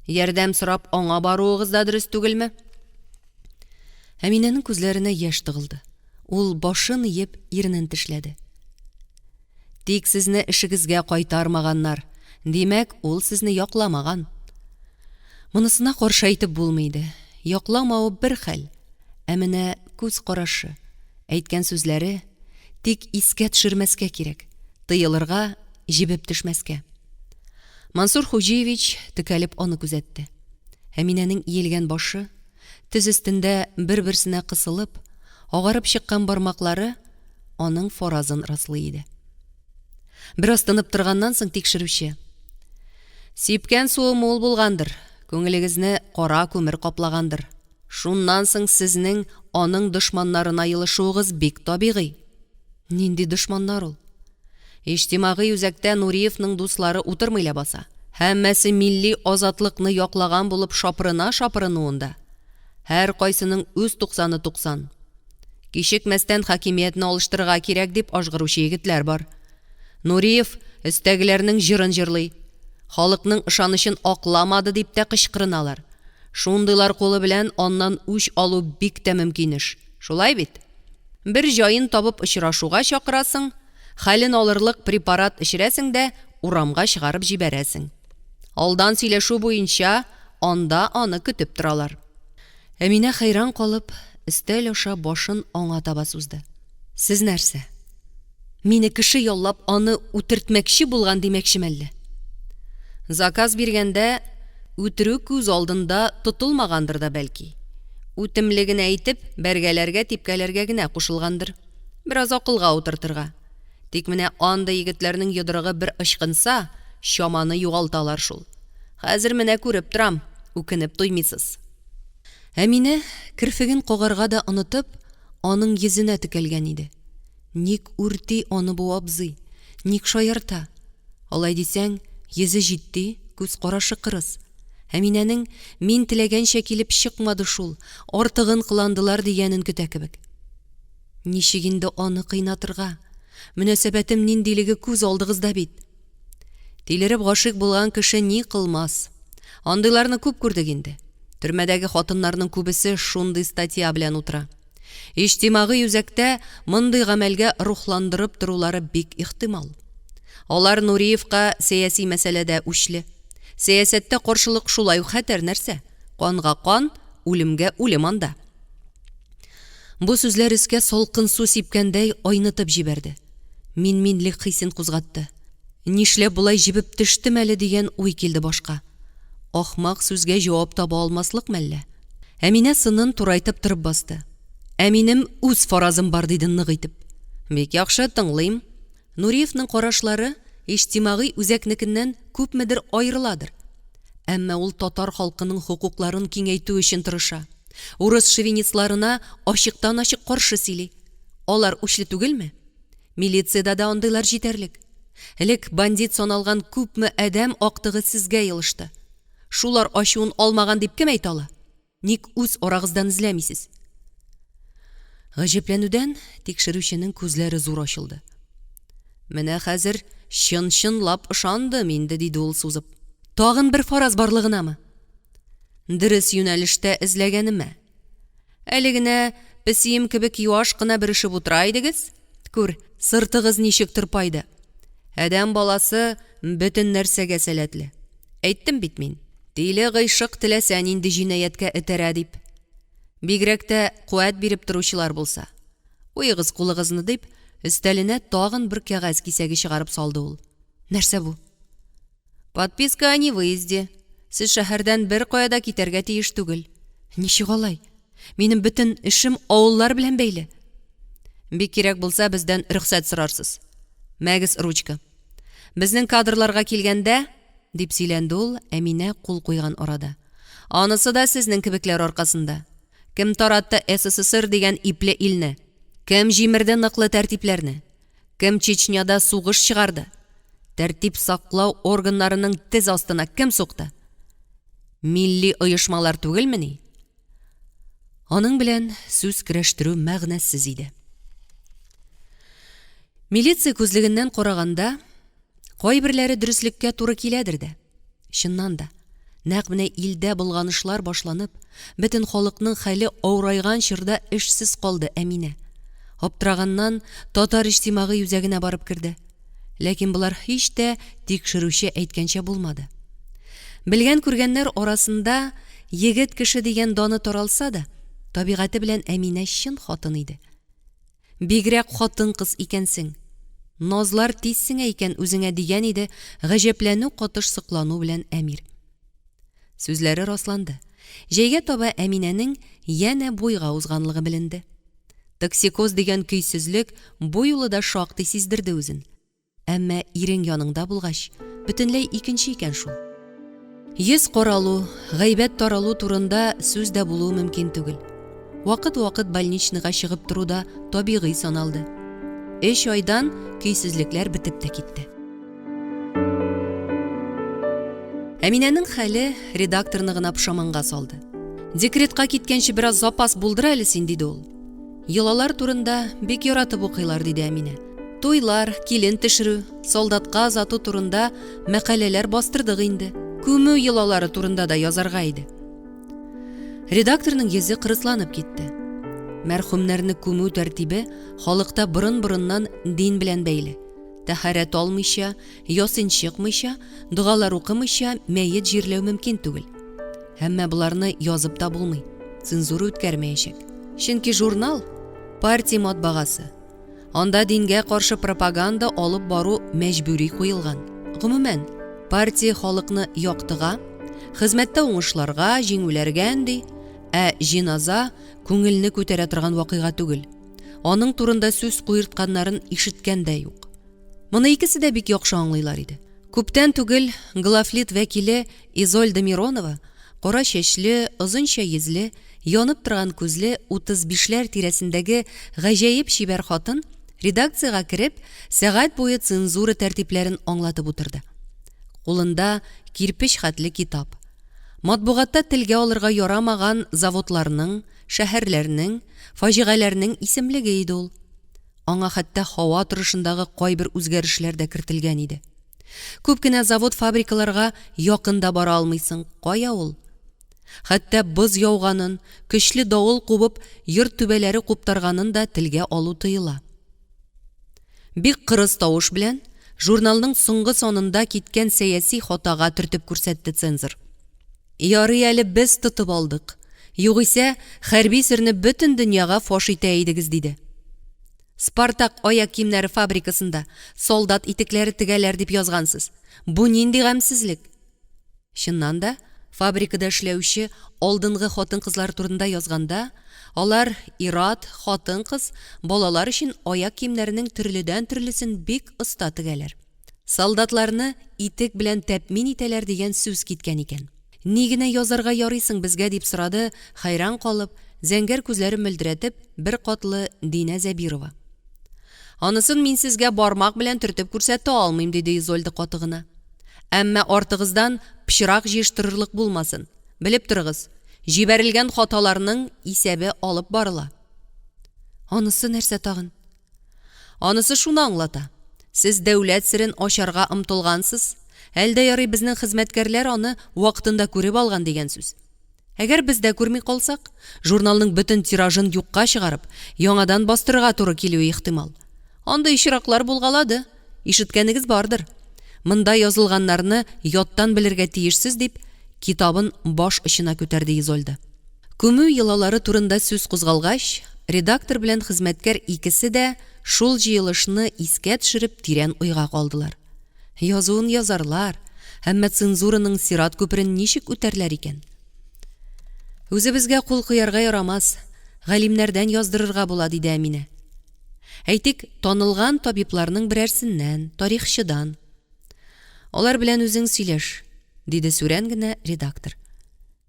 Ярдәм сорап аңа баруыгыз да дөрес түгелме? Әминәнең күзләренә яшь тыгылды. Ул башын иеп иренен тешләде. Тик сезне эшегезгә кайтармаганнар. Димәк, ул сезне якламаган. Монысына каршы әйтеп булмый. Якламау бер хәл. Ә менә күз карашы, әйткән сүзләре тик искә төшермәскә кирәк. Тыелырга, җибеп төшмәскә. Мансур Хуҗиевич текәлеп аны күзәтте. Әминәнең иелгән башы, тез өстендә бер-берсенә кысылып, агарып чыккан бармаклары аның фаразын раслый иде. Бераз тынып торганнан соң тикшерүче: "Сипкән суы мул булгандыр, күңелегезне кара күмер каплагандыр. Шуннан соң сезнең аның дошманнарына йылышуыгыз бик табигый." Нинди дошманнар ул? Иҗтимагый үзәктә Нуриевның дуслары утырмый лабаса. Һәммәсе милли азатлыкны яклаган булып шапырына-шапырынуында. Һәр кайсының үз 90-90. Кичекмәстән хакимиятне алыштырырга кирәк дип ажгыручы егетләр бар. Нуриев өстәгеләрнең җырын җырлый. Халыкның ышанычын акламады дип тә кычкырыналар. Шундыйлар кулы белән аннан үч алу бик тә мөмкин иш. Шулай бит? Бер җаен табып очрашуга чакырасың, хәлен алырлык препарат эчерәсең дә урамга чыгарып җибәрәсең. Алдан сөйләшү буенча анда аны көтеп торалар. Әминә хәйран калып, өстәл аша башын аңа таба сузды. "Сез нәрсә? Мине кеше яллап аны үтертмәкче булган димәкчеме әллә?" Заказ биргәндә үтерү күз алдында тотылмагандыр да бәлки. Үтемлеген әйтеп, бәргәләргә, типкәләргә генә кушылгандыр. Бераз акылга утыртырга. Тик менә анда егетләрнең йодрыгы бер ычкынса, чаманы югалталар шул. Хәзер менә күреп торам, үкенеп туймыйсыз. Әминә кирфеген кагарга да онытып, аның йөзенә текәлгән иде. Ник үрти аны бу абзый? Ник шаярта? Алай дисәң, йөзе җитди, күз карашы кырыс. Әминәнең "мин теләгәнчә килеп чыкмады шул, артыгын кыландылар" дигәнен көтә кебек. Ничек инде аны кыйнатырга? Мөнәсәбәтем ниндилеге күз алдыгызда бит. Тилереп гашык булган кеше ни кылмас? Андыйларны күп күрдек инде. Төрмәдәге хатыннарның күбесе шундый статья белән утыра. Иҗтимагый үзәктә мондый гамәлгә рухландырып торулары бик ихтимал. Алар Нуриевка сәяси мәсьәләдә үчле. Сәясәттә каршылык шулай ук хәтәр нәрсә. Канга кан, үлемгә үлем анда. Бу сүзләр искә салкын су сипкәндәй айнытып җибәрде. Минлек хисен кузгатты. Нишләп булай җибеп төштем әле дигән уй килде башка. Ахмак сүзгә җавап таба алмаслык мәллә. Әминә сынын турайтып торып басты. "Әминем үз фаразым бар" диде нык итеп. "Бик яхшы тыңлыйм." Нуриевның карашлары иҗтимагый үзәкнекеннән күпмедер айрыладыр. Әмма ул татар халкының хукукларын киңәйтү өчен тырыша. Урыс шовинистларына ачыктан-ачык каршы сөйли. Алар үчле түгелме? Милициядә дә андыйлар җитәрлек. Элек бандит саналган күпме адәм актыгы сезгә йылышты. Шулар ачуын алмаган дип кем әйтә ала? Ник үз арагыздан эзләмисез? Гаҗәпләнүдән тикшерүченең күзләре зур ачылды. "Менә хәзер чын-чынлап ышандым инде", диде ул сузып. "Тагын бер фараз барлыгынамы? Дөрес юнәлештә эзләгәнеме? Әле генә песием кебек юаш кына бирешеп утыра идегез. Күр, сыртыгыз ничек тырпайды. Адәм баласы бөтен нәрсәгә сәләтле. Әйттем бит мин. Тиле гыйшык теләсә нинди җинаяткә этәрә дип. Бигрәк тә куәт биреп торучылар булса. Уегыз кулыгызны" дип, өстәленә тагын бер кәгазь кисәге чыгарып салды ул. "Нәрсә бу?" "Подписка о невыезде. Сез шәһәрдән бер кая да китәргә тиеш түгел." "Ничек алай? Минем бөтен эшем авыллар белән бәйле." "Бик кирәк булса, бездән рөхсәт сорарсыз. Мәгез ручка. Безнең кадрларга килгәндә", дип сөйләнде ул Әминә кул куйган арада. "Анысы да сезнең кебекләр аркасында. Кем таратты СССР дигән ипле илне? Кем җимерде ныклы тәртипләрне? Кем Чечняда сугыш чыгарды? Тәртип саклау органнарының тез астына кем сукты? Милли оешмалар түгелмени?" Аның белән сүз көрәштерү мәгънәсез иде. Милиция күзлегеннән караганда, кайберләре дөреслеккә туры киләдер дә. Чыннан да, нәкъ менә илдә булганышлар башланып, бөтен халыкның хәле аурайган чорда эшсез калды Әминә. Аптыраганнан татар иҗтимагый үзәгенә барып керде. Ләкин булар һич тә тикшерүче әйткәнчә булмады. Белгән күргәннәр арасында егет кеше дигән даны таралса да, табигате белән Әминә чын хатын иде. Бигрәк хатын-кыз икәнсең. Назлар тизсеңә икән үзеңә дигән иде гаҗәпләнү катыш сыклану белән Әмир. Сүзләре расланды. Җәйгә таба Әминәнең янә буйга узганлыгы беленде. Токсикоз дигән көйсезлек бу юлы да шактый сиздерде үзен. Әмма ирең яныңда булгач, бөтенләй икенче икән шул. Йөз каралу, гайбәт таралу турында сүз дә булуы мөмкин түгел. Вакыт-вакыт больничныйга чыгып тору да табигый саналды. 3 айдан көйсезлекләр бетеп тә китте. Әминәнең хәле редакторны гына пошаманга салды. Декретка киткәнче бераз запас булдыр әле син, диде ул. Йолалар турында бик яратып укыйлар, диде Әминә. Туйлар, килен төшерү, солдатка азату турында мәкаләләр бастырдык инде. Күмү йолалары турында да язарга иде. Редакторның йөзе кырысланып китте. Мәрхүмнәрне күмү тәртибе халыкта борын-борыннан дин белән бәйле. Тәһарәт алмыйча, ясын чыкмыйча, дугалар укымыйча мәйет җирләү мөмкин түгел. Һәммә буларны язып та булмый. Цензура үткәрмәячәк. Чөнки журнал партия матбагасы. Анда дингә каршы пропаганда алып бару мәҗбүри куелган. Гомумән, партия халыкны яктыга, хезмәттә уңышларга, җиңүләргә өнди, җиназа күңелне күтәрә торган вакыйга түгел. Аның турында сүз куертканнарын ишеткән дә юк. Моны икесе дә бик яхшы аңлыйлар иде. Күптән түгел Глафлит вәкиле Изольда Миронова кара чәчле, озынча йөзле, янып торган күзле 35ләр тирәсендәге гаҗәеп чибәр хатын редакциягә кереп, сәгать буе цензура тәртипләрен аңлатып утырды. Кулында кирпеч хәтле китап. Матбугатта телгә алырга ярамаган заводларның, шәһәрләрнең, фаҗигаләрнең исемлеге иде ул. Аңа хәтта һава торышындагы кайбер үзгәрешләр дә кертелгән иде. Күп кенә завод-фабрикаларга якында бара алмыйсың, кая ул? Хәтта боз яуганын, көчле давыл кубып, йорт түбәләре куптарганын да телгә алу тыела. Бик кырыс тавыш белән журналның соңгы сонында киткән сәяси хатага төртеп күрсәтте цензор. Ярый әле без тотып алдык. Югыйсә, хәрби серне бөтен дөньяга фаш итә идегез, диде. Спартак аяк киемнәре фабрикасында солдат итекләре тегәләр дип язгансыз. Бу нинди гамьсезлек? Чыннан да, фабрикада эшләүче алдынгы хатын-кызлар турында язганда, алар ират, хатын-кыз, балалар өчен аяк киемнәренең төрледән төрлесен бик оста тегәләр. Солдатларны итек белән тәэмин итәләр дигән сүз киткән икән. Ни генә язарга ярыйсың безгә, дип сорады, хайран калып, зәңгәр күзләрен мөлдерәтеп, бер катлы Динә Зәбирова. Анысын мин сезгә бармак белән төртеп күрсәтә алмыйм, диде Изольда катыгына. Әмма артыгыздан пычрак җыштырырлык булмасын. Белеп торыгыз, җибәрелгән хаталарның исәбе алып барыла. Анысы нәрсә тагын? Анысы шуны аңлата. Сез дәүләт серен ачарга омтылгансыз, әлдә ярый безнең хезмәткәрләр аны вакытында күреп алган дигән сүз. Әгәр без дә күрми калсак, журналның бөтен тиражын юкка чыгарып, яңадан бастырырга туры килүе ихтимал. Анда ишраклар булгалады, ишеткәнегез бардыр. Монда язылганнарны яттан белергә тиешсез, дип китабын баш очына күтәрде Изольда. Күмү йолалары турында сүз кузгалгач, редактор белән хезмәткәр икесе дә шул җыелышны искә төшереп тирән уйга калдылар. Язуын язарлар, һәммә цензураның сират күперен ничек үтәрләр икән? Үзебезгә кул куярга ярамас, галимнәрдән яздырырга була, диде Әминә. Әйтик, танылган табибларның берәрсеннән, тарихчыдан. Алар белән үзең сөйләш, диде сүрән генә редактор.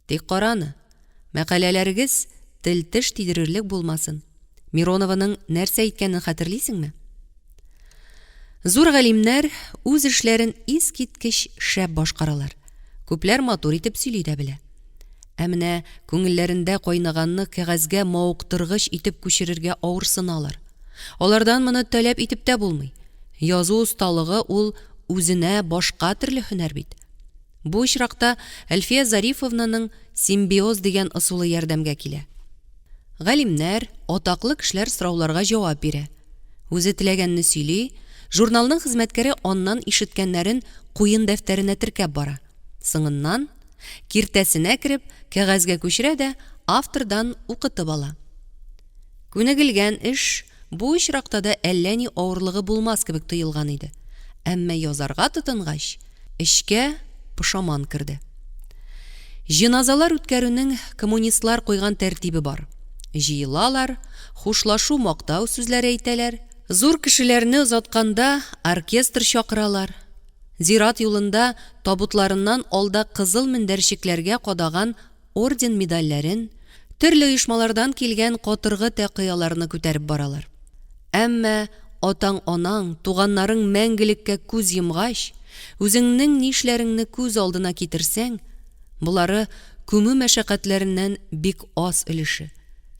Тик караны, мәкаләләрегез тел-теш тидерерлек булмасын. Миронованың нәрсә әйткәнен хәтерлисеңме? Зур галимнәр үз эшләрен искиткеч шәп башкаралар. Күпләр матур итеп сөйли дә белә. Ә менә күңелләрендә кайнаганны кәгазьгә мауыктыргыч итеп күчерергә авырсыналар. Алардан моны таләп итеп тә булмый. Язу усталыгы ул үзенә башка төрле һөнәр бит. Бу очракта Әлфия Зарифовнаның симбиоз дигән ысулы ярдәмгә килә. Галимнәр, атаклы кешеләр сорауларга җавап бирә. Үзе теләгәнне сөйли, журналның хезмәткәре аннан ишеткәннәрен куен дәфтәренә теркәп бара. Соңыннан киртәсенә кереп, кәгазьгә күчерә дә автордан укытып ала. Күнегелгән эш бу очракта да әллә ни авырлыгы булмас кебек тоелган иде. Әмма язарга тотынгач, эшкә пошаман керде. Җиназалар үткәрүнең коммунистлар куйган тәртибе бар. Җыелалар, хушлашу мактау сүзләре әйтәләр, зур кешеләрне озатканда оркестр чакыралар. Зират юлында табутларыннан алда кызыл мендәрчекләргә кадаган орден медальләрен, төрле оешмалардан килгән катыргы тәкыяларны күтәреп баралар. Әмма атаң-анаң, туганнарың мәңгелеккә күз йомгач, үзеңнең нишләреңне күз алдына китерсәң, булары күмү мәшәкатьләреннән бик аз өлеше,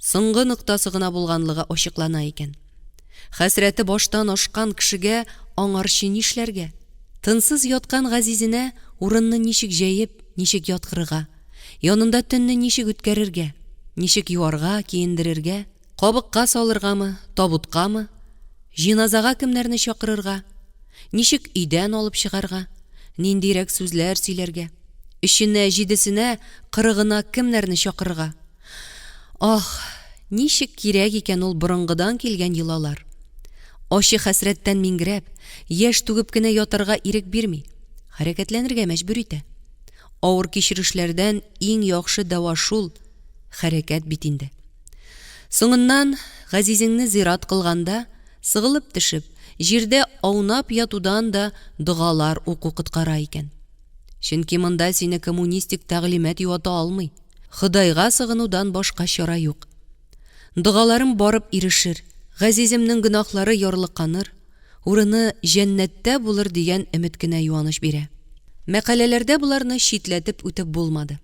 соңгы ноктасы гына булганлыгы ачыклана икән. Хәсрәте баштан ашкан кешегә аңарчы нишләргә? Тынсыз яткан газизенә урынны ничек җәеп, ничек яткырырга? Янында төнне ничек үткәрергә? Ничек юарга, киендерергә? Кабыкка салыргамы, табуткамы? Җиназага кемнәрне чакырырга? Ничек өйдән алып чыгарга? Ниндирәк сүзләр сөйләргә? Ишенә, җидесенә, 40-ына кемнәрне чакырырга? Ах, ничек кирәк икән ул борынгыдан килгән йолалар. Ачы хәсрәттән мингрәп, яшь түгеп кенә ятарга ирек бирми, хәрәкәтләнергә мәҗбүр итә. Авыр кичерешләрдән иң яхшы дәва шул хәрәкәт бит инде. Соңыннан газизеңне зират кылганда, сыгылып төшеп, җирдә аунап ятудан да дугалар уку кыткара икән. Чөнки монда сине коммунистик тәгълимат юата алмый. Худайга сыгынудан башка чара юк. Дугаларым барып ирешер, газиземнең гынахлары ярлыкканыр, урыны җәннәттә булыр дигән өмет кенә юаныш бирә. Мәкаләләрдә буларны читләтеп үтеп булмады.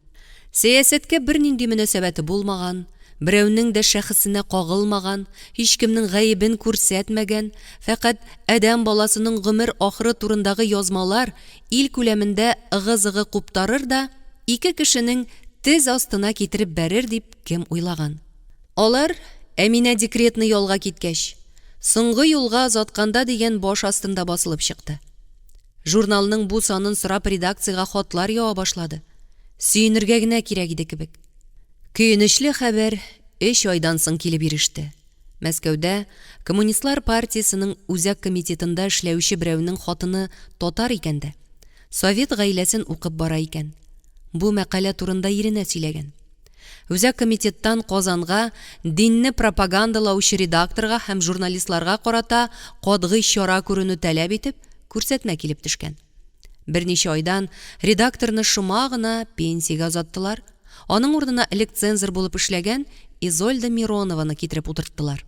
Сәясәткә бернинди мөнәсәбәте булмаган, берәүнең дә шәхесенә кагылмаган, һичкемнең гаебен күрсәтмәгән, фақат адәм баласының гомер ахыры турындагы язмалар ил күләмендә ыгы-зыгы куптарыр да, ике кешенең тез астына китереп бәрер дип кем уйлаган. Алар Әминә декретны ялга киткәч, соңгы юлга озатканда дигән баш астында басылып чыкты. Журналның бу санын сорап редакциягә хатлар ява башлады. Сөенергә генә кирәк иде кебек. Көенечле хәбәр 3 айдан соң килеп иреште. Мәскәүдә Коммунистлар партиясының үзәк комитетында эшләүче берәүнең хатыны татар икән дә, Совет гаиләсен укып бара икән. Бу мәкалә турында иренә сөйләгән. Үзәк комитеттан Казанга динне пропагандалаучы редакторга һәм журналистларга карата катгый чара күрүне таләп итеп, күрсәтмә килеп төшкән. Берничә айдан редакторны шома гына пенсиягә озаттылар. Аның урынына элек цензор булып эшләгән Изольда Миронованы китереп утырттылар.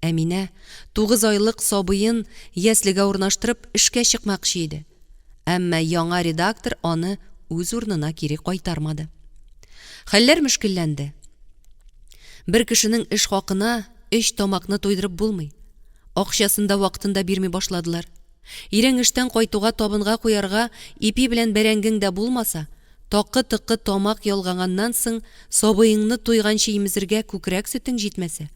Әминә 9 айлык сабыен яслегә урнаштырып эшкә чыкмакчы иде. Әмма яңа редактор аны үз урынына кире кайтармады. Хәлләр мөшкилләнде. Бер кешенең эш хакына 3 тамакны туйдырып булмый. Акчасын да вакытында бирми башладылар. Ирең эштән кайтуга табынга куярга ипи белән бәрәңгең дә булмаса, такы-тыкы тамак ялганганнан соң сабыеңны туйганчы имезергә күкрәк сөтең җитмәсә,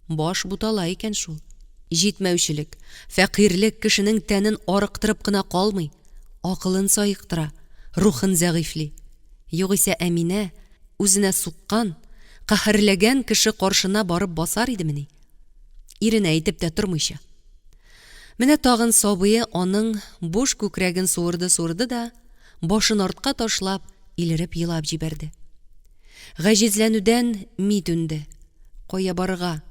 баш бутала икән шул. Җитмәүчелек, фәкыйрлек кешенең тәнен арыктырып кына калмый, акылын саектыра, рухын зәгыйфли. Югыйсә Әминә үзенә суккан, каһәрләгән кеше каршына барып басар идемени? Иренә әйтеп тә тормыйча. Менә тагын сабые аның буш күкрәген суырды да, башын артка ташлап, илереп елап җибәрде. Гаҗизләнүдән митүнде. Кая барырга,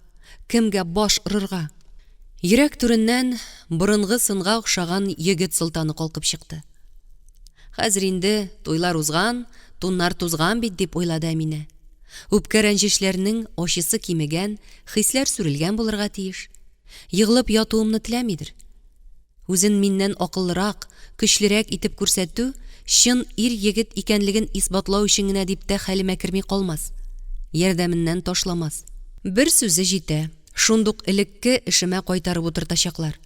кемгә баш ырырга? Йөрәк түреннән борынгы сынга охшаган егет солтаны калкып чыкты. Хәзер инде туйлар узган, туннар тузган бит дип уйлады Әминә. Үпкәрәнҗешләрнең ачысы кимегән, хисләр сүрелгән булырга тиеш. Йыгылып ятуымны теләмидер. Үзен миннән акыллырак, көчлерәк итеп күрсәтү, чын ир егет икәнлеген исбатлау өчен генә дип тә хәлемә керми калмас. Ярдәменнән ташламас. Бер сүзе җитә, шундук элекке эшемә кайтарып утыртачаклар.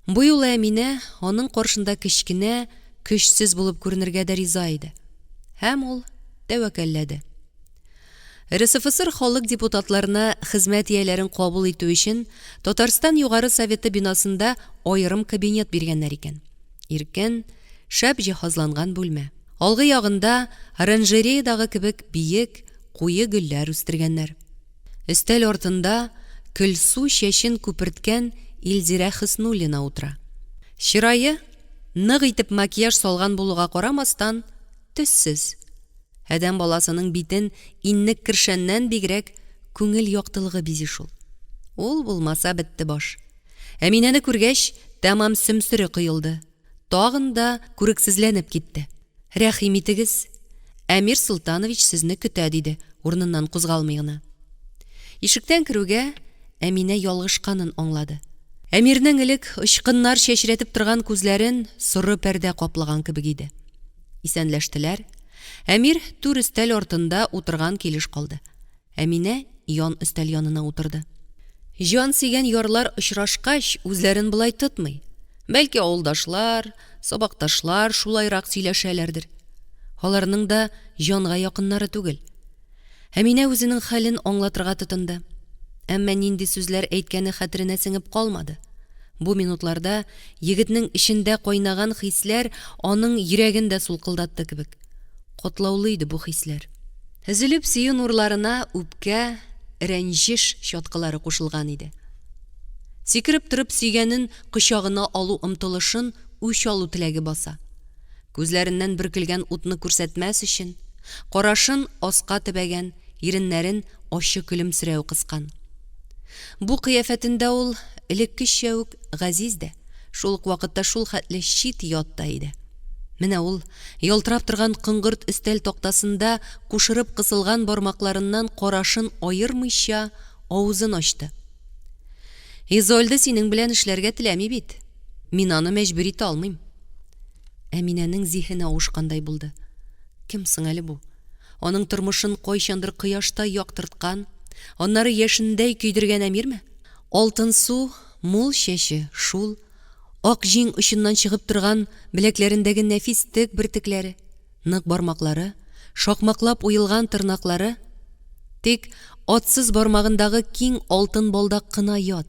Бу юлы Әминә аның каршында кечкенә, көчсез булып күренергә дә риза иде. Һәм ул тәвәккәлләде. РСФСР халык депутатларына хезмәт ияләрен кабул итү өчен Татарстан Югары Советы бинасында аерым кабинет биргәннәр икән. Иркен, шәп җиһазланган бүлмә. Алгы ягында оранжереядагы кебек биек, куе гөлләр үстергәннәр. Өстәл артында көлсу шешін күперткән Илзирә Хөснуллина утыра. Чырайы нык итеп макияж салган булуга карамастан, төссез. Адәм баласының битен иннек киршәннән бигрәк күңел яктылыгы бизи шул. Ул булмаса бетте баш. Әминәне күргәч, тәмам сөмсүре кыйылды. Тагын да күрексезләнеп китте. Рәхим итегез, Әмир Султанович сезне көтә диде, урыныннан кузгалмый гына. Ишектән керүгә Әминә ялгышканын аңлады. Әмирнең элек ычкыннар чәчрәтеп торган күзләрен соры пәрдә каплаган кебек иде. Исәнләштеләр. Әмир түр өстәл артында утырган килеш калды. Әминә ян өстәл янына утырды. Җан сөйгән ярлар очрашкач, үзләрен булай тотмый. Бәлки авылдашлар, сабакташлар шулайрак сөйләшәләрдер. Аларның да җанга якыннары түгел. Әминә үзенең хәлен аңлатырга тотынды. Әмма нинди сүзләр әйткәне хәтеренә сеңеп калмады. Бу минутларда егетнең эчендә кайнаган хисләр аның йөрәгендә сулкылдатты кебек. Котлаулы иде бу хисләр. Хәзелеп сөю нурларына үпкә, рәнҗеш чаткылары кушылган иде. Сикереп торып сөйгәнен кочагына алу омтылышын үч алу теләге баса. Күзләреннән бөркелгән утны күрсәтмәс өчен, карашын аска төбәгән, иреннәрен ачы көлемсерәү кыскан. Бу кыяфәтендә ул элеккечә үк газиз дә, шул ук вакытта шул хәтле чит ятта иде. Менә ул ялтырап торган кыңгырт өстәл тактасында кушырып кысылган бармакларыннан карашын аермыйча авызын ачты. Изольда синең белән эшләргә теләми бит. Мин аны мәҗбүр итә алмыйм. Әминәнең зиһене авышкандай булды. Кем соң әле бу? Аның тормышын кайчандыр кояшта яктырткан, аннары яшендәй көйдергән Әмирме? Алтын су, мул чәче, шул ак җиң очыннан чыгып торган беләкләрендәге нәфис тек бөртекләре, нык бармаклары, шакмаклап уелган тырнаклары, тик атсыз бармагындагы киң алтын балдак кына ят.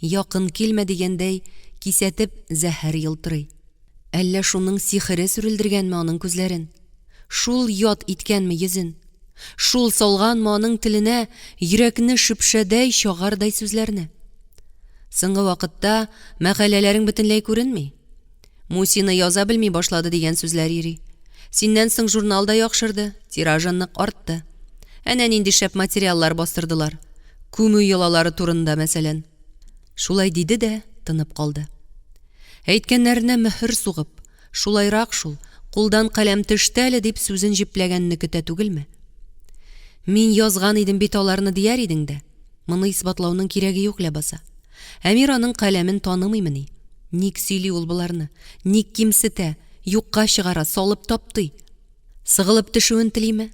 Якын килмә дигәндәй кисәтеп зәһәр йылтырый. Әллә шуның сихере сүрелдергәнме аның күзләрен? Шул ят иткәнме йөзен? Шул салганмы аның теленә йөрәкне шөпшәдәй чагардай сүзләрне? Соңгы вакытта мәкаләләрең бөтенләй күренми. Мусина яза белми башлады дигән сүзләр йөри. Синнән соң журналда яхшырды, тиражы нык артты. Әнә нинди шәп материаллар бастырдылар. Күмү йолалары турында мәсәлән. Шулай диде дә тынып калды. Әйткәннәренә мөһер сугып, шулайрак шул, кулдан каләм төште әле дип сүзен җипләгәнне көтә түгелме? Мин язган идем бит аларны дияр идең дә. Моны исбатлауның кирәге юк ләбаса. Әмир аның каләмен танымыймы ни? Ник сөйли ул буларны? Ник кимсетә, юкка чыгара, салып таптый? Сыгылып төшүен телиме?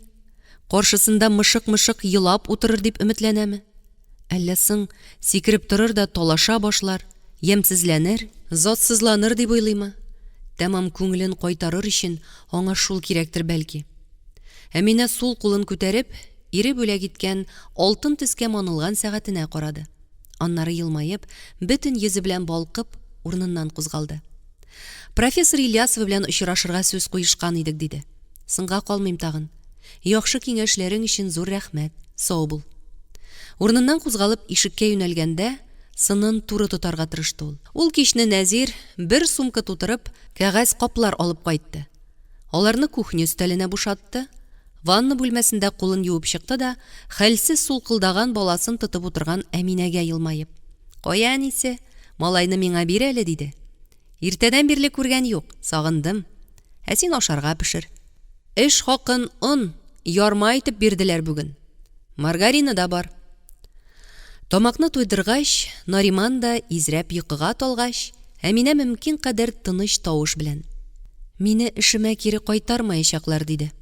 Каршысында мышык-мышык елап утырыр дип өметләнәме? Әллә соң сикереп торыр да талаша башлар, ямсызланыр, затсызланыр дип уйлыймы? Тәмам күңелен кайтарыр өчен аңа шул кирәктер бәлки. Әминә сул кулын күтәреп, ире бүләк иткән алтын төскә манылган сәгатенә карады. Аннары елмаеп, бөтен йөзе белән балкып, урыныннан кузгалды. Профессор Ильясов белән очрашырга сүз куешкан идек диде. Сынга калмыйм тагын. Яхшы киңәшләрең өчен зур рәхмәт. Сау бул. Урыныннан кузгалып ишеккә юнәлгәндә, сынын туры тотарга тырышты ул. Ул кичне Нәзир бер сумка тутырып, кәгазь каплар алып кайтты. Аларны кухня өстәленә бушатты. Ванна бүлмәсендә кулын юып чыкты да, хәлсез сулкылдаган баласын тотып утырган Әминәгә елмаеп: "Кая әнисе, малайны миңа бир әле" диде. "Иртәдән бирле күргән юк, сагындым. Ә син ашарга пешер. Эш хакын ярма итеп бирделәр бүген. Маргарина да бар." Тамакны туйдыргач, Нариман да изрәп йокыга талгач, Әминә мөмкин кадәр тыныч тавыш белән: "Мине эшемә кире кайтармаячаклар" диде.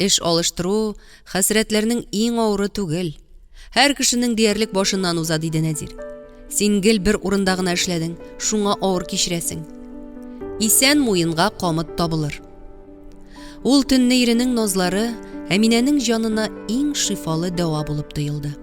Эш алыштыру хәсрәтләрнең иң авыры түгел. Һәр кешенең диярлек башыннан уза, диде Нәзир. Син гел бер урында гына эшләдең, шуңа авыр кичерәсең. Исән муенга камыт табылыр. Ул төнне иренең назлары Әминәнең җанына иң шифалы дәва булып тоелды.